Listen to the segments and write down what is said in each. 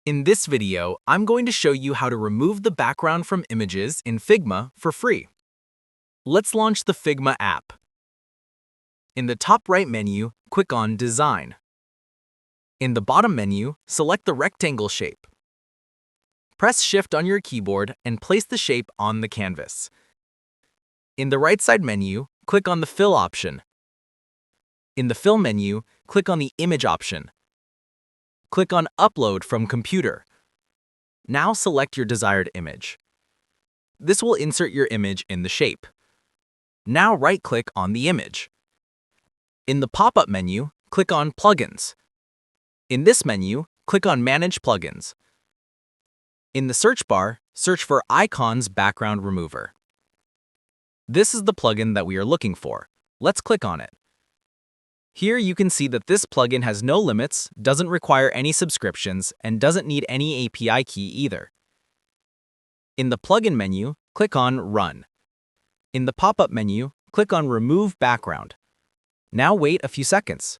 In this video, I'm going to show you how to remove the background from images in Figma for free. Let's launch the Figma app. In the top right menu, click on Design. In the bottom menu, select the rectangle shape. Press Shift on your keyboard and place the shape on the canvas. In the right side menu, click on the Fill option. In the Fill menu, click on the Image option. Click on Upload from Computer. Now select your desired image. This will insert your image in the shape. Now right-click on the image. In the pop-up menu, click on Plugins. In this menu, click on Manage Plugins. In the search bar, search for Icons Background Remover. This is the plugin that we are looking for. Let's click on it. Here you can see that this plugin has no limits, doesn't require any subscriptions, and doesn't need any API key either. In the plugin menu, click on Run. In the pop-up menu, click on Remove Background. Now wait a few seconds.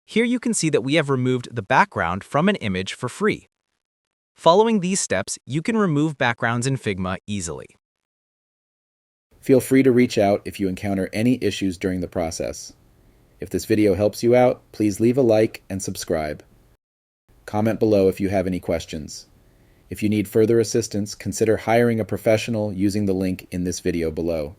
Here you can see that we have removed the background from an image for free. Following these steps, you can remove backgrounds in Figma easily. Feel free to reach out if you encounter any issues during the process. If this video helps you out, please leave a like and subscribe. Comment below if you have any questions. If you need further assistance, consider hiring a professional using the link in this video below.